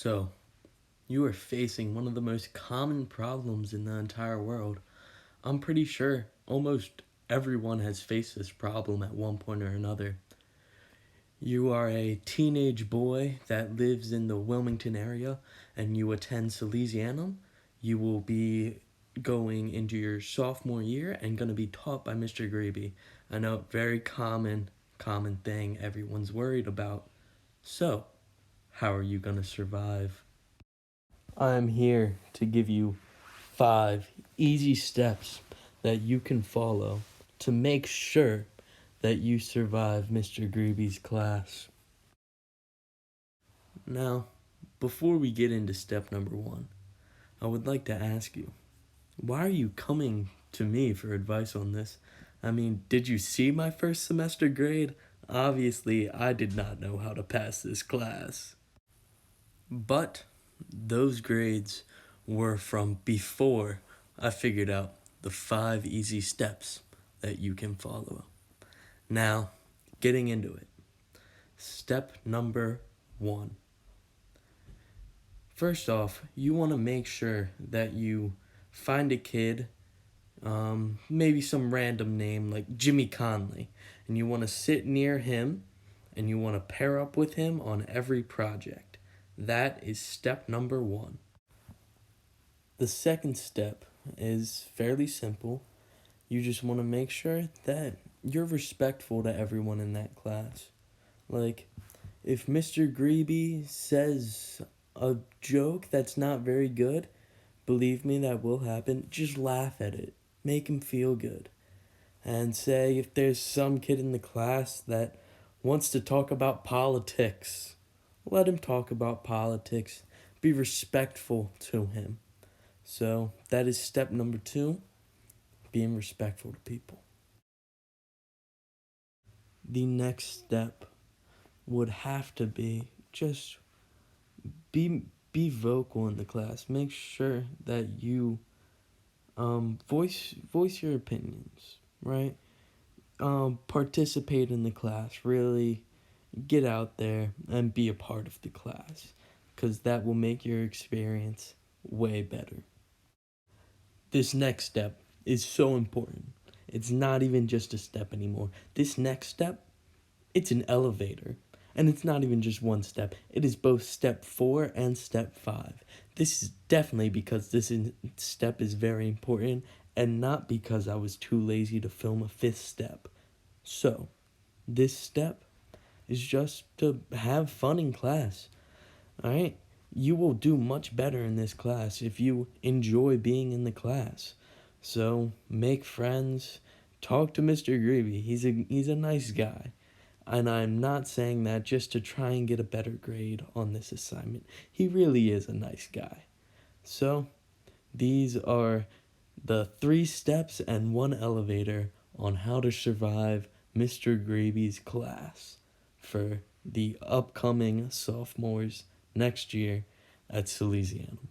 So, you are facing one of the most common problems in the entire world. I'm pretty sure almost everyone has faced this problem at one point or another. You are a teenage boy that lives in the Wilmington area and you attend Salesianum. You will be going into your sophomore year and going to be taught by Mr. Grebe. I know, very common thing everyone's worried about. So, how are you going to survive? I'm here to give you 5 easy steps that you can follow to make sure that you survive Mr. Greby's class. Now, before we get into step number 1, I would like to ask you, why are you coming to me for advice on this? I mean, did you see my first semester grade? Obviously, I did not know how to pass this class. But those grades were from before I figured out the 5 easy steps that you can follow. Now, getting into it. Step number 1. First off, you want to make sure that you find a kid, maybe some random name like Jimmy Conley, and you want to sit near him and you want to pair up with him on every project. That is step number 1. The second step is fairly simple. You just want to make sure that you're respectful to everyone in that class. Like, if Mr. Grebe says a joke that's not very good, believe me, that will happen. Just laugh at it. Make him feel good. And say if there's some kid in the class that wants to talk about politics, let him talk about politics. Be respectful to him. So that is step number 2, being respectful to people. The next step would have to be just be vocal in the class. Make sure that you voice your opinions, right? Participate in the class. Really get out there and be a part of the class, because that will make your experience way better. This next step is so important. It's not even just a step anymore. This next step, it's an elevator. And it's not even just one step. It is both step 4 and step 5. This is definitely because step is very important and not because I was too lazy to film a 5th step. So, this step is just to have fun in class. Alright? You will do much better in this class if you enjoy being in the class. So, make friends, talk to Mr. Grebe. He's a nice guy. And I'm not saying that just to try and get a better grade on this assignment. He really is a nice guy. So, these are the 3 steps and 1 elevator on how to survive Mr. Greby's class for the upcoming sophomores next year at Salesianum.